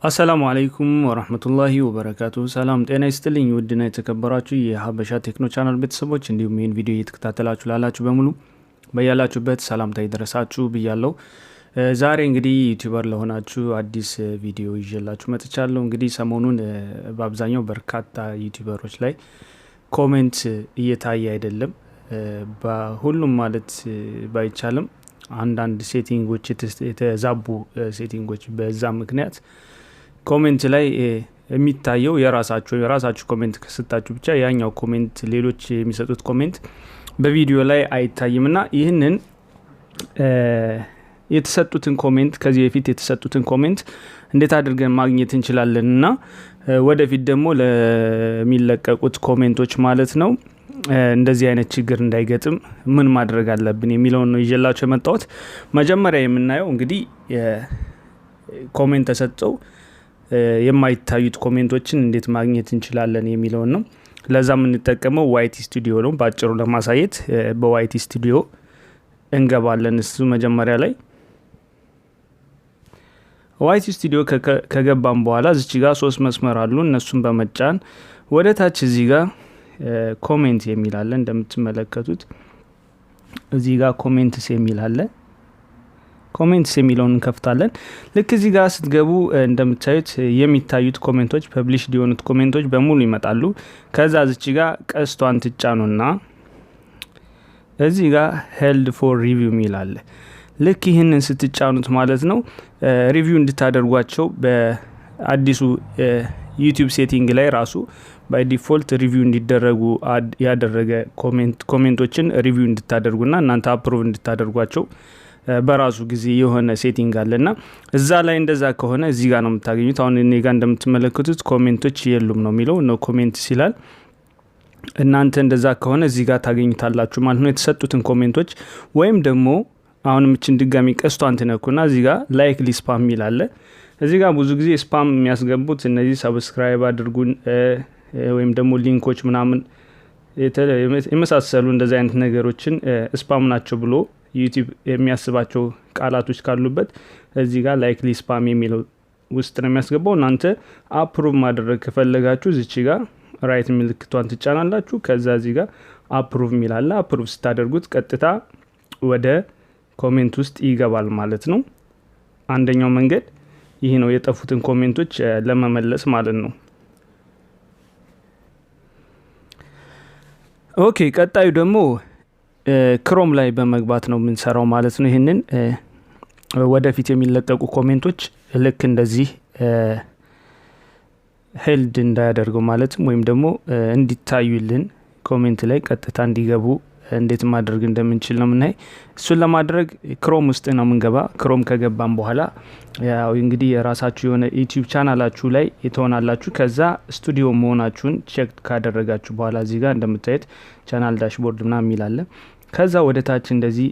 አሰላሙ አለይኩም ወራህመቱላሂ ወበረካቱ። ሰላም ጤና ይስጥልኝ ውድና የተከበራችሁ የሀበሻ ቴክኖ ቻናል ቤተሰቦች እንዲሁም ይህን ቪዲዮ እየተከታተላችሁ ላላችሁ በሙሉ በያላችሁበት ሰላምታ ይድረሳችሁ ብያለሁ። ዛሬ እንግዲህ ዩቲዩበር ለሆናችሁ አዲስ ቪዲዮ ይዤላችሁ መጥቻለሁ። እንግዲህ ሰሞኑን በአብዛኛው በርካታ ዩቲዩበሮች ላይ ኮሜንት እየታየ አይደለም። በሁሉም ማለት ባይቻልም አንዳንድ ሴቲንጎች የተዛቡ ሴቲንጎች በዛ ምክንያት ኮሜንት ላይ የሚታየው የራሳችሁ ኮሜንት ከሰጣችሁ ብቻ ያኛው ኮሜንት ሌሎች የሚሰጡት ኮሜንት በቪዲዮ ላይ አይታይምና ይህንን የተሰጡትን ኮሜንት ከዚህ በፊት የተሰጡትን ኮሜንት እንዴት አድርገን ማግኘት እንችላለንና ወደፊት ደግሞ ለሚለቀቁት ኮሜንቶች ማለት ነው እንደዚህ አይነት ችግር እንዳይገጥም ምን ማድረግ አለብን የሚለው ነው ይዤላችሁ የመጣሁት። መጀመሪያ የምናየው እንግዲህ ኮሜንት ተሰጠው የማይታዩት ኮሜንቶችን እንዴት ማግኘት እንችላለን የሚለው ነው። ለዛ የምንጠቀመው ዋይቲ ስቱዲዮ ነው። ባጭሩ ለማሳየት በዋይቲ ስቱዲዮ እንገባለን። እሱ መጀመሪያ ላይ ዋይቲ ስቱዲዮ ከገባን በኋላ እዚህ ጋር 3 መስመር አሉ። እነሱን በመጫን ወደ ታች እዚህ ጋር ኮሜንት የሚል አለ። እንደምትመለከቱት እዚህ ጋር ኮሜንትስ የሚል አለ። ኮሜንትስ የሚለውን እንከፍታለን። ልክ እዚህ ጋር ስትገቡ እንደምታዩት የሚታዩት ኮሜንቶች ፐብሊሽድ የሆኑት ኮሜንቶች በሙሉ ይመጣሉ። ከዛ እዚህ ጋር ቀስቷን ትጫኑና እዚህ ጋር ሄልድ ፎር ሪቪው የሚል አለ። ልክ ይህንን ስትጫኑት ማለት ነው ሪቪው እንድታደርጓቸው በአዲሱ ዩቲዩብ ሴቲንግ ላይ ራሱ ባይ ዲፎልት ሪቪው እንዲደረጉ ያደረገ ኮሜንቶችን ሪቪው እንድታደርጉና እናንተ አፕሩቭ እንድታደርጓቸው በራሱ ጊዜ የሆነ ሴቲንግ አለና እዛ ላይ እንደዛ ከሆነ እዚህ ጋር ነው የምታገኙት። አሁን እኔ ጋር እንደምትመለከቱት ኮሜንቶች የሉም ነው የሚለው ነው ኮሜንት ሲላል እናንተ እንደዛ ከሆነ እዚህ ጋር ታገኙታላችሁ ማለት ነው የተሰጡትን ኮሜንቶች። ወይም ደግሞ አሁንም እቺን ድጋሚ ቀስቷን ትነኩና እዚህ ጋር ላይክ ሊስፓም ይላል። እዚህ ጋር ብዙ ጊዜ ስፓም የሚያስገቡት እነዚህ ሰብስክራይብ አድርጉን ወይም ደግሞ ሊንኮች ምናምን የመሳሰሉ እንደዚህ አይነት ነገሮችን ስፓም ናቸው ብሎ ዩቲዩብ የሚያስባቸው ቃላቶች ካሉበት እዚህ ጋር ላይክሊ ስፓም የሚለው ውስጥ ነው የሚያስገባው። እናንተ አፕሩቭ ማድረግ ከፈለጋችሁ እዚህ ጋር ራይት ምልክቷን ትጫናላችሁ። ከዛ እዚህ ጋር አፕሩቭ የሚላል አፕሩቭ ስታደርጉት ቀጥታ ወደ ኮሜንት ውስጥ ይገባል ማለት ነው። አንደኛው መንገድ ይህ ነው የጠፉትን ኮሜንቶች ለመመለስ ማለት ነው። ኦኬ ቀጣዩ ደግሞ ክሮም ላይ በመግባት ነው የምንሰራው ማለት ነው። ይሄንን ወደፊት የሚለቀቁ ኮሜንቶች ልክ እንደዚህ ሄልድ እንዳያደርገው ማለትም ወይም ደግሞ እንዲታዩልን ኮሜንት ላይ ቀጥታ እንዲገቡ እንዴት ማድረግ እንደምንችል ነው ምናይ። እሱን ለማድረግ ክሮም ውስጥ ነው የምንገባ። ክሮም ከገባን በኋላ ያው እንግዲህ የራሳችሁ የሆነ ዩቲዩብ ቻናላችሁ ላይ የተሆናላችሁ ከዛ ስቱዲዮ መሆናችሁን ቼክ ካደረጋችሁ በኋላ እዚህ ጋር እንደምታዩት ቻናል ዳሽቦርድ ምናምን የሚላል። ከዛ ወደ ታች እንደዚህ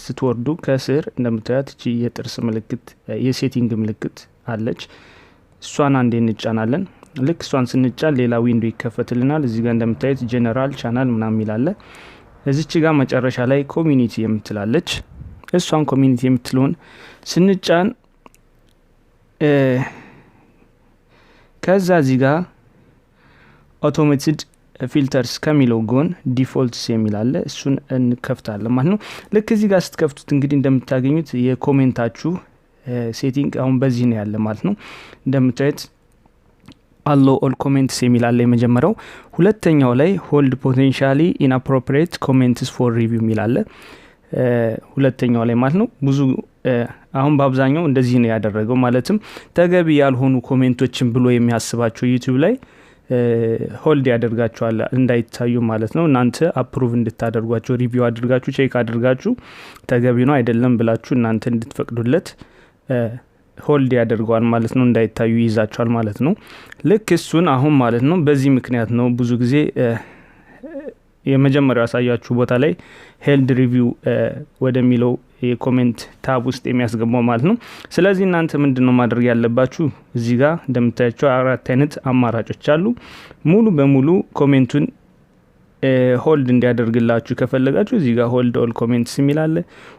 ስትወርዱ ከስር እንደምታዩት እቺ የጥርስ ምልክት የሴቲንግ ምልክት አለች። እሷን አንዴ እንጫናለን። ልክ እሷን ስንጫን ሌላ ዊንዶ ይከፈትልናል። እዚህ ጋር እንደምታዩት ጀነራል ቻናል ምናምን ይላል። እዚች ጋር መጨረሻ ላይ ኮሚኒቲ የምትላለች እሷን ኮሚኒቲ የምትለውን ስንጫን ከዛ እዚህ ጋር አውቶሜትድ ፊልተርስ ከሚለው ጎን ዲፎልትስ የሚላል እሱን እንከፍታለን ማለት ነው። ልክ እዚህ ጋር ስትከፍቱት እንግዲህ እንደምታገኙት የኮሜንታችሁ ሴቲንግ አሁን በዚህ ነው ያለ ማለት ነው። እንደምታዩት አሎ ኦል ኮሜንትስ የሚላል የመጀመሪያው። ሁለተኛው ላይ ሆልድ ፖቴንሻሊ ኢንአፕሮፕሪየት ኮሜንትስ ፎር ሪቪው የሚላል ሁለተኛው ላይ ማለት ነው። ብዙ አሁን በአብዛኛው እንደዚህ ነው ያደረገው ማለትም ተገቢ ያልሆኑ ኮሜንቶችን ብሎ የሚያስባቸው ዩቲዩብ ላይ ሆልድ ያደርጋቸዋል እንዳይታዩ ማለት ነው። እናንተ አፕሩቭ እንድታደርጓቸው ሪቪው አድርጋችሁ ቼክ አድርጋችሁ ተገቢ ነው አይደለም ብላችሁ እናንተ እንድትፈቅዱለት ሆልድ ያደርገዋል ማለት ነው። እንዳይታዩ ይይዛቸዋል ማለት ነው። ልክ እሱን አሁን ማለት ነው በዚህ ምክንያት ነው ብዙ ጊዜ የመጀመሪያው ያሳያችሁ ቦታ ላይ ሄልድ ሪቪው ወደሚለው የኮሜንት ታብ ውስጥ የሚያስገባው ማለት ነው። ስለዚህ እናንተ ምንድነው ማድረግ ያለባችሁ እዚህ ጋር እንደምታያቸው 4 አይነት አማራጮች አሉ። ሙሉ በሙሉ ኮሜንቱን ሆልድ እንዲያደርግላችሁ ከፈለጋችሁ እዚህ ጋር ሆልድ ኦል ኮሜንትስ የሚል አለ።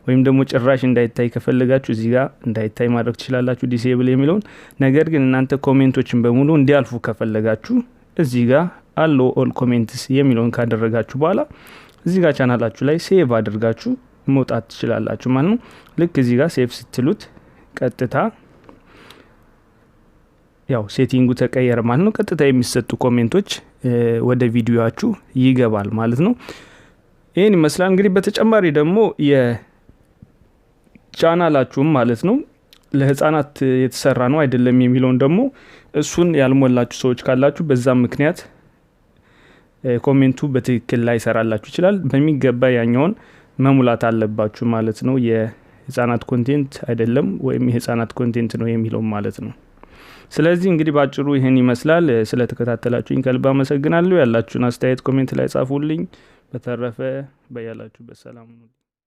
ወይም ደግሞ ጭራሽ እንዳይታይ ከፈለጋችሁ እዚህ ጋር እንዳይታይ ማድረግ ትችላላችሁ ዲሴብል የሚለውን። ነገር ግን እናንተ ኮሜንቶችን በሙሉ እንዲያልፉ ከፈለጋችሁ እዚህ ጋር አሎ ኦል ኮሜንትስ የሚለውን ካደረጋችሁ በኋላ እዚህ ጋር ቻናላችሁ ላይ ሴቭ አድርጋችሁ መውጣት ትችላላችሁ ማለት ነው። ልክ እዚህ ጋር ሴቭ ስትሉት ቀጥታ ያው ሴቲንጉ ተቀየረ ማለት ነው። ቀጥታ የሚሰጡ ኮሜንቶች ወደ ቪዲዮአችሁ ይገባል ማለት ነው። ይሄን ይመስላል እንግዲህ። በተጨማሪ ደግሞ የቻናላችሁም ማለት ነው ለህፃናት የተሰራ ነው አይደለም የሚለውን ደግሞ እሱን ያልሞላችሁ ሰዎች ካላችሁ በዛም ምክንያት ኮሜንቱ በትክክል ላይ ሰራላችሁ ይችላል። በሚገባ ያኛውን መሙላት አለባችሁ ማለት ነው። የህፃናት ኮንቴንት አይደለም ወይም የህፃናት ኮንቴንት ነው የሚለው ማለት ነው። ስለዚህ እንግዲህ ባጭሩ ይሄን ይመስላል። ስለተከታተላችሁኝ ከልብ አመሰግናለሁ። ያላችሁን አስተያየት ኮሜንት ላይ ጻፉልኝ። በተረፈ በያላችሁበት ሰላም ነው።